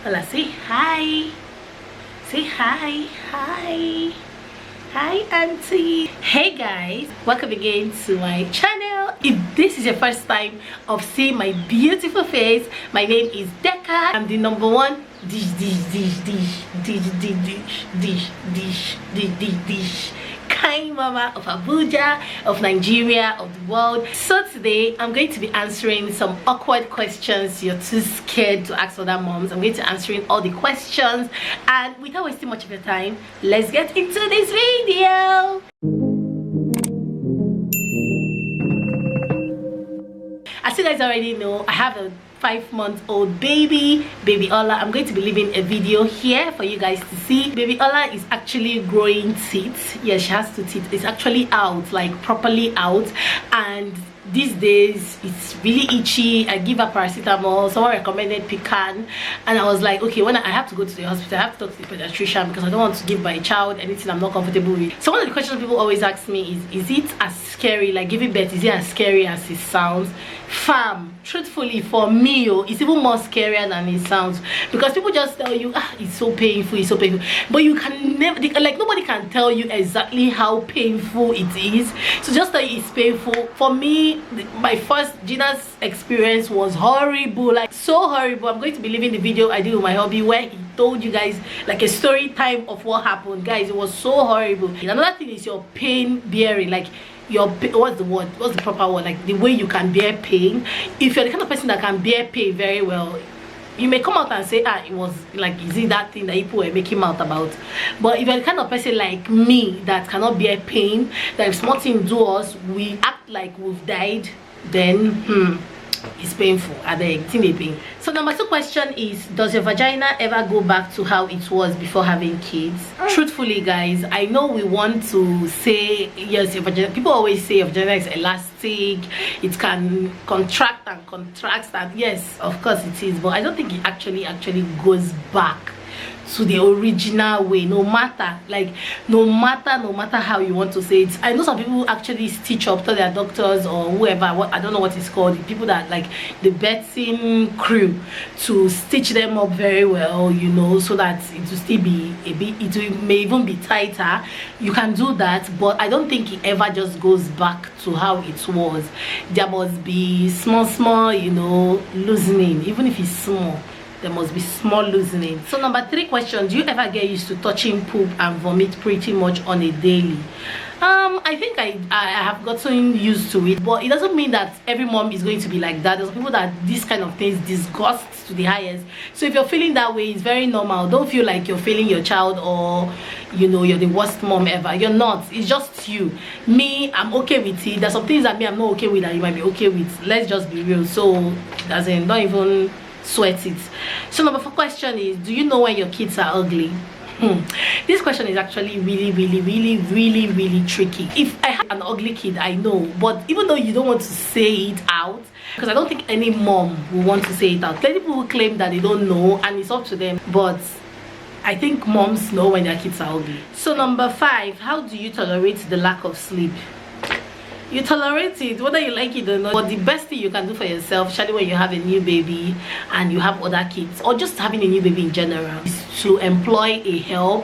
Hola, say hi. Say hi. Hi. Hi, auntie. Hey guys, welcome again to my channel. If this is your first time of seeing my beautiful face, my name is Deka. I'm the number one dish kind mama of Abuja, of Nigeria, of the world. So today I'm going to be answering some awkward questions you're too scared to ask other moms. I'm going to answering all the questions, and without wasting much of your time, let's get into this video. As you guys already know, I have a 5-month-old baby Ola. I'm going to be leaving a video here for you guys to see. Baby Ola is actually growing teeth. Yeah, she has 2 teeth. It's actually out, like properly out, and these days it's really itchy. I give her paracetamol. Someone recommended pecan, and I was like, okay, when I have to go to the hospital, I have to talk to the pediatrician because I don't want to give my child anything I'm not comfortable with. So one of the questions people always ask me is it as scary, like giving birth, is it as scary as it sounds? Fam, truthfully, for me, it's even more scarier than it sounds, because people just tell you, it's so painful, it's so painful, but you can never, like, nobody can tell you exactly how painful it is. So just tell you it's painful. For me, my first Jina's experience was horrible, like so horrible. I'm going to be leaving the video I did with my hubby where he told you guys like a story time of what happened. Guys, it was so horrible. And another thing is your pain bearing, like your, what's the proper word, like the way you can bear pain. If you're the kind of person that can bear pain very well, you may come out and say, it was like, is it that thing that people were making out about? But if you're the kind of person like me that cannot bear pain, that if something do us, we act like we've died, then it's painful. I think pain. So number 2 question is, does your vagina ever go back to how it was before having kids? Truthfully, guys, I know we want to say yes, your vagina, people always say your vagina is elastic, it can contract and contract, and yes, of course it is, but I don't think it actually goes back to the original way, no matter how you want to say it. I know some people actually stitch up to their doctors or whoever, I don't know what it's called, the people that like the birthing crew, to stitch them up very well, you know, so that it will still be a bit, it may even be tighter. You can do that, but I don't think it ever just goes back to how it was. There must be small, you know, loosening. Even if it's small, there must be small loosening. So number 3 question, do you ever get used to touching poop and vomit pretty much on a daily? I think I have gotten used to it, but it doesn't mean that every mom is going to be like that. There's people that these kind of things disgust to the highest. So if you're feeling that way, it's very normal. Don't feel like you're failing your child or, you know, you're the worst mom ever. You're not. It's just you. Me, I'm okay with it. There's some things that I'm not okay with that you might be okay with. Let's just be real. So don't even sweat it. So number 4 question is, do you know when your kids are ugly? This question is actually really tricky. If I have an ugly kid, I know, but even though you don't want to say it out, because I don't think any mom will want to say it out. Many people claim that they don't know and it's up to them, but I think moms know when their kids are ugly. So number 5, how do you tolerate the lack of sleep? You tolerate it whether you like it or not, but the best thing you can do for yourself, especially when you have a new baby and you have other kids, or just having a new baby in general, is to employ a help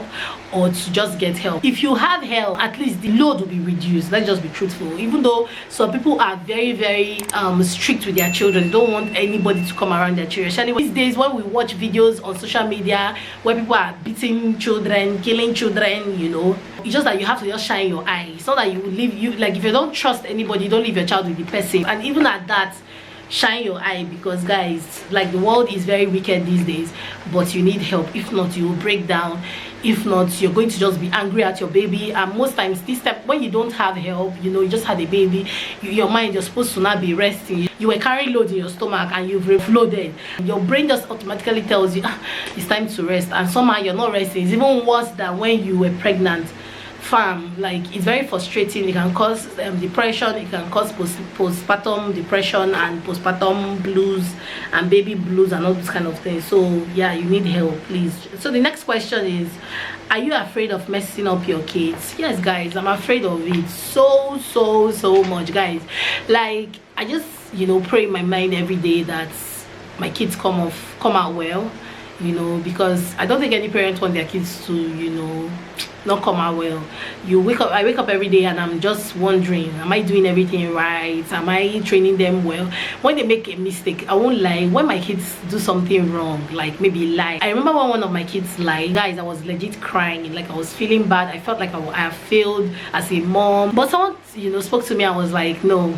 or to just get help. If you have help, at least the load will be reduced. Let's just be truthful. Even though some people are very strict with their children, they don't want anybody to come around their children. Especially these days when we watch videos on social media where people are beating children, killing children, you know, it's just that you have to just shine your eye. It's not that you will leave, you like, if you don't trust anybody, don't leave your child with the person. And even at that, shine your eye, because guys, like, the world is very wicked these days, but you need help. If not, you will break down. If not, you're going to just be angry at your baby. And most times this time when you don't have help, you know, you just had a baby, your mind, you're supposed to not be resting, you were carrying loads in your stomach and you've refloated, your brain just automatically tells you it's time to rest, and somehow you're not resting. It's even worse than when you were pregnant. Fam, like, it's very frustrating. It can cause depression, it can cause postpartum depression and postpartum blues and baby blues and all those kind of things. So yeah, you need help, please. So the next question is, are you afraid of messing up your kids? Yes guys, I'm afraid of it so much, guys. Like, I just, you know, pray in my mind every day that my kids come out well. you know, because I don't think any parent want their kids to, you know, not come out well. I wake up every day and I'm just wondering, am I doing everything right? Am I training them well? When they make a mistake, I won't lie, when my kids do something wrong, like maybe lie, I remember when one of my kids lied, guys, I was legit crying, like I was feeling bad. I felt like I have failed as a mom, but someone, you know, spoke to me and was like, no,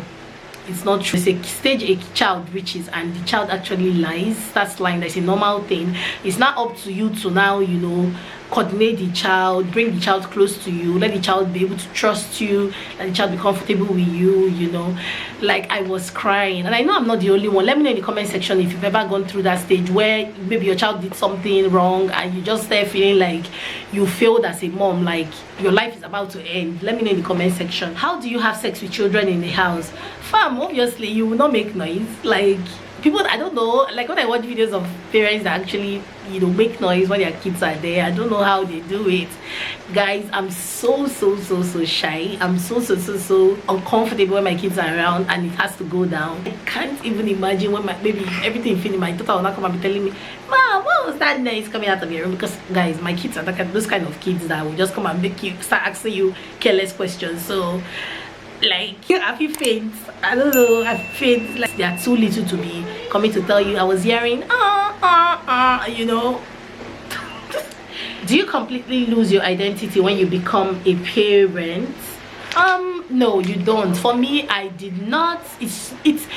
it's not true. It's a stage a child reaches and the child actually lies, that's lying, that's a normal thing. It's not up to you to now, you know, coordinate the child, bring the child close to you, let the child be able to trust you, let the child be comfortable with you, you know. Like, I was crying, and I know I'm not the only one. Let me know in the comment section if you've ever gone through that stage where maybe your child did something wrong and you just start feeling like you failed as a mom, like your life is about to end. Let me know in the comment section. How do you have sex with children in the house? Fam, obviously you will not make noise. Like, people, I don't know, like when I watch videos of parents that actually, you know, make noise when their kids are there, I don't know how they do it. Guys, I'm so shy. I'm so uncomfortable when my kids are around and it has to go down. I can't even imagine when my baby, everything finished, my daughter will not come and be telling me, "Mom, what was that noise coming out of your room?" Because guys, my kids are those kind of kids that will just come and make you start asking you careless questions. So like, have you faint? I don't know, I faint. Like, they are too little to be coming to tell you. I was hearing you know. Do you completely lose your identity when you become a parent? No, you don't. For me, I did not. It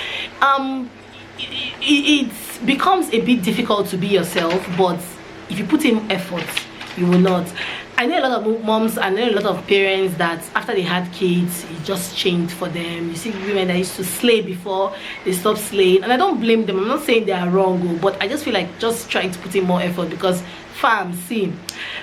becomes a bit difficult to be yourself, but if you put in effort, you will not. I know a lot of moms, I know a lot of parents that after they had kids, it just changed for them. You see women that used to slay before, they stopped slaying, and I don't blame them. I'm not saying they are wrong, but I just feel like just trying to put in more effort, because fam, see,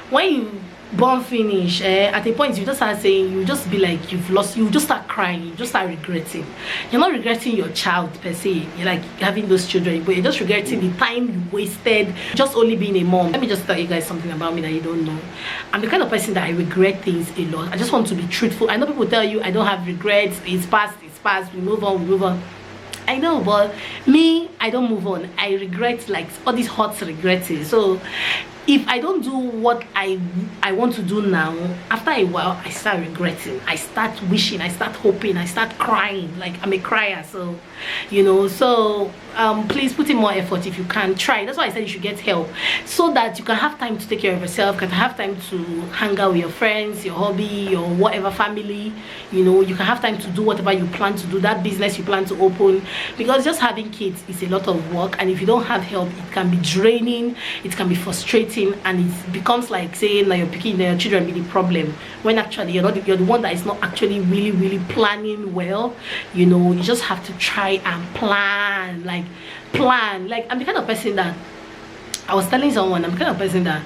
when you born finish, at a point you just start saying, you just be like you've lost, you just start crying, you just start regretting. You're not regretting your child per se, you're like having those children, but you're just regretting the time you wasted just only being a mom. Let me just tell you guys something about me that you don't know. I'm the kind of person that I regret things a lot. I just want to be truthful. I know people tell you I don't have regrets, it's past, we move on. I know, but me, I don't move on. I regret, like all these hot regrets. So if I don't do what I want to do now, after a while I start regretting, I start wishing, I start hoping, I start crying. Like, I'm a crier, so you know. So please put in more effort if you can. Try. That's why I said you should get help, so that you can have time to take care of yourself, can have time to hang out with your friends, your hobby, your whatever family, you know. You can have time to do whatever you plan to do, that business you plan to open, because just having kids is a lot of work, and if you don't have help, it can be draining, it can be frustrating, and it becomes like saying that you're picking your children be the problem, when actually you're the one that is not actually really planning well. You know, you just have to try and plan. Like I'm the kind of person that, I was telling someone, I'm the kind of person that,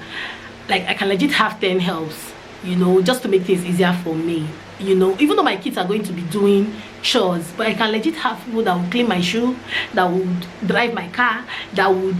like, I can legit have 10 helps, you know, just to make things easier for me, you know. Even though my kids are going to be doing chores, but I can legit have people that would clean my shoe, that would drive my car, that would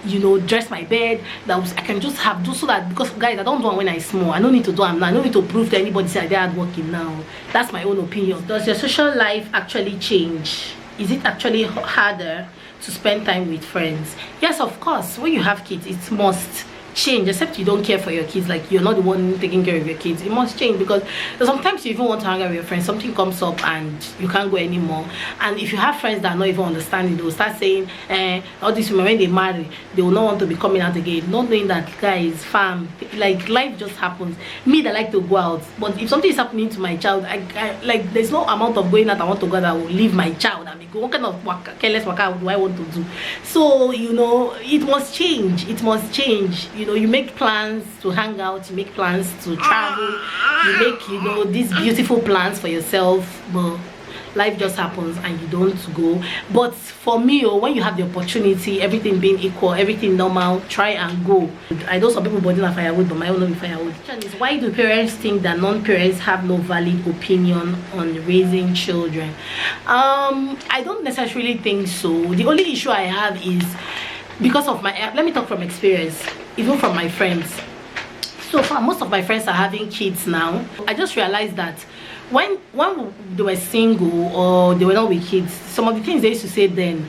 you know, dress my bed, I can just have do, so that, because guys, I don't do them when I'm small. I don't need to do them now. I don't need to prove to anybody that they're hard working now. That's my own opinion. Does your social life actually change? Is it actually harder to spend time with friends? Yes, of course. When you have kids, it must change, except you don't care for your kids, like you're not the one taking care of your kids. It must change, because sometimes you even want to hang out with your friends, something comes up and you can't go anymore. And if you have friends that are not even understanding, they will start saying, all these women, when they marry, they will not want to be coming out again, not knowing that, guys, fam, like, life just happens. Me that like to go out, but if something is happening to my child, I like, there's no amount of going out I want to go that will leave my child. I mean, what kind of careless work do I want to do? So, you know, it must change. It must change. You know, you make plans to hang out, you make plans to travel, you make, you know, these beautiful plans for yourself, but life just happens and you don't go. But for me, when you have the opportunity, everything being equal, everything normal, try and go. I know some people body on firewood, but my own not be firewood. The question is, why do parents think that non-parents have no valid opinion on raising children? I don't necessarily think so. The only issue I have is because of my, let me talk from experience, even from my friends. So far, most of my friends are having kids now. I just realized that when they were single or they were not with kids, some of the things they used to say then,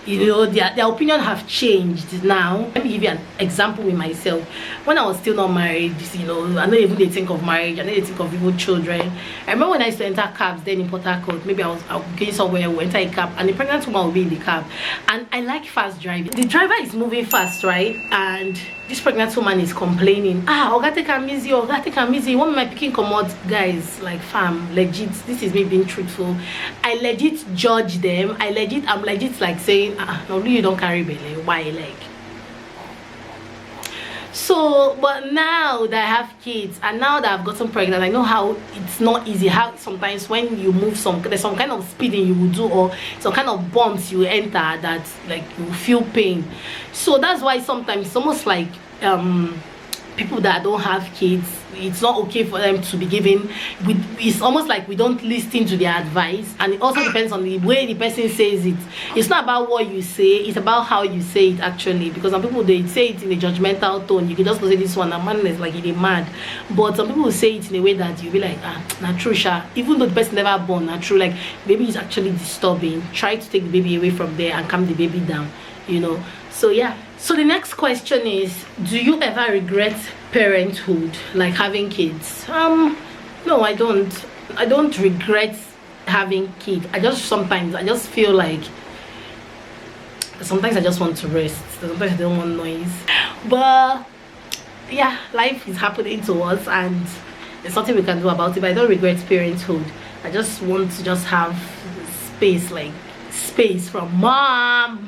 you know, their opinion have changed now. Let me give you an example with myself. When I was still not married, you know, I don't even think of marriage, I don't even think of even children. I remember when I used to enter cabs then in Port Harcourt, maybe I was going somewhere, we enter a cab and the pregnant woman will be in the cab, and I like fast driving. The driver is moving fast, right? And this pregnant woman is complaining, Oga take am easy, Oga take am easy, one my picking come out. Guys, like fam, legit, this is me being truthful, I legit judge them. I'm legit like saying, no, you don't carry belly, why? Like, so, but now that I have kids and now that I've gotten pregnant, I know how it's not easy, how sometimes when you move there's some kind of speeding you will do, or some kind of bumps you enter that like you feel pain. So that's why sometimes it's almost like people that don't have kids, it's not okay for them to be given it's almost like we don't listen to their advice. And it also depends on the way the person says it. It's not about what you say, it's about how you say it actually, because some people, they say it in a judgmental tone. You can just go say this one, a man is like he mad, but some people will say it in a way that you'll be like, not true, sha, even though the person never born, not true, like baby is actually disturbing, try to take the baby away from there and calm the baby down, you know. So yeah, so the next question is, do you ever regret parenthood, like having kids? No, I don't regret having kids. I just feel like sometimes I just want to rest, sometimes I don't want noise. But yeah, life is happening to us and there's nothing we can do about it. But I don't regret parenthood. I just want to just have space, like space from mom.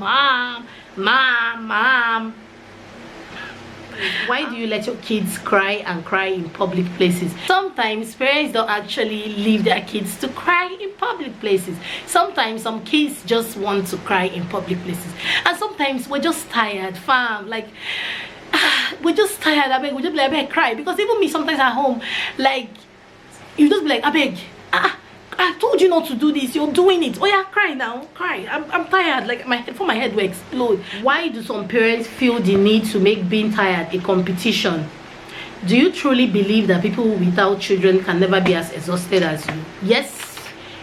Why do you let your kids cry in public places? Sometimes parents don't actually leave their kids to cry in public places. Sometimes some kids just want to cry in public places, and sometimes we're just tired, fam, like we're just tired. I beg, we just be like, I beg, cry. Because even me sometimes at home, like you just be like, I beg, I told you not to do this, you're doing it. Oh yeah, cry now, cry. I'm tired, like my head will explode. Why do some parents feel the need to make being tired a competition? Do you truly believe that people without children can never be as exhausted as you? Yes,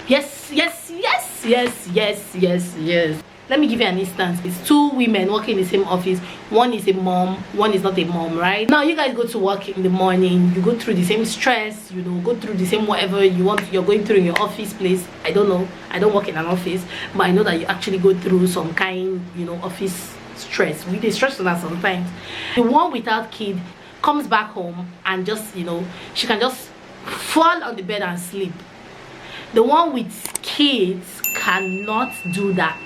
yes, yes, yes, yes, yes, yes, yes. Let me give you an instance. It's two women working in the same office. One is a mom, one is not a mom, right? Now you guys go to work in the morning, you go through the same stress, you know, go through the same whatever you're going through in your office place. I don't know, I don't work in an office, but I know that you actually go through some kind, you know, office stress. We stress on that sometimes. The one without kid comes back home and just, you know, she can just fall on the bed and sleep. The one with kids cannot do that.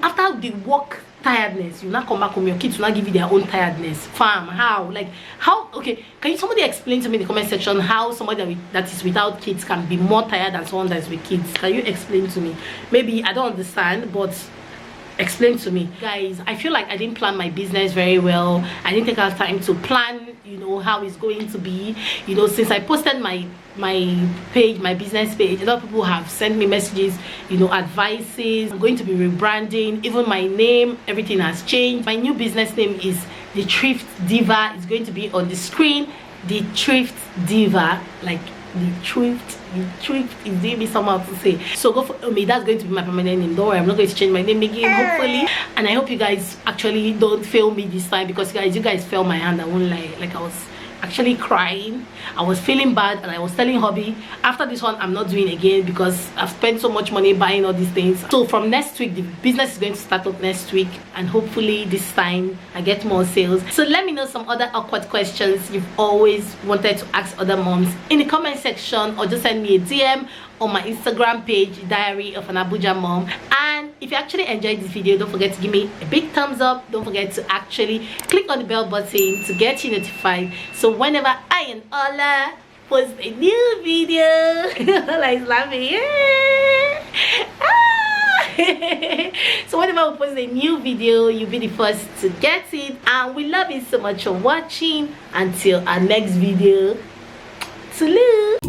After the work tiredness, you now come back home, your kids will not give you their own tiredness. Fam, how? Like, how? Okay, can somebody explain to me in the comment section how somebody that is without kids can be more tired than someone that is with kids? Can you explain to me? Maybe I don't understand, but explain to me. Guys, I feel like I didn't plan my business very well. I didn't take out time to plan, you know, how it's going to be. You know, since I posted my page, my business page, a lot of people have sent me messages, you know, advices. I'm going to be rebranding, even my name, everything has changed. My new business name is The Thrift Diva. It's going to be on the screen. The Thrift Diva, like the thrift is giving me somehow to say. So go for me, that's going to be my permanent name. Don't worry, I'm not going to change my name again, hopefully. And I hope you guys actually don't fail me this time, because you guys failed my hand. I won't lie, like I was actually crying, I was feeling bad, and I was telling hubby, after this one I'm not doing again because I've spent so much money buying all these things. So from next week, the business is going to start up next week, and hopefully this time I get more sales. So let me know some other awkward questions you've always wanted to ask other moms in the comment section, or just send me a DM on my Instagram page, Diary of an Abuja Mom. And if you actually enjoyed this video, don't forget to give me a big thumbs up. Don't forget to actually click on the bell button to get you notified, so whenever I and Ola post a new video, Ola is laughing, yeah. So whenever we post a new video, you'll be the first to get it. And we love you so much for watching. Until our next video, salute.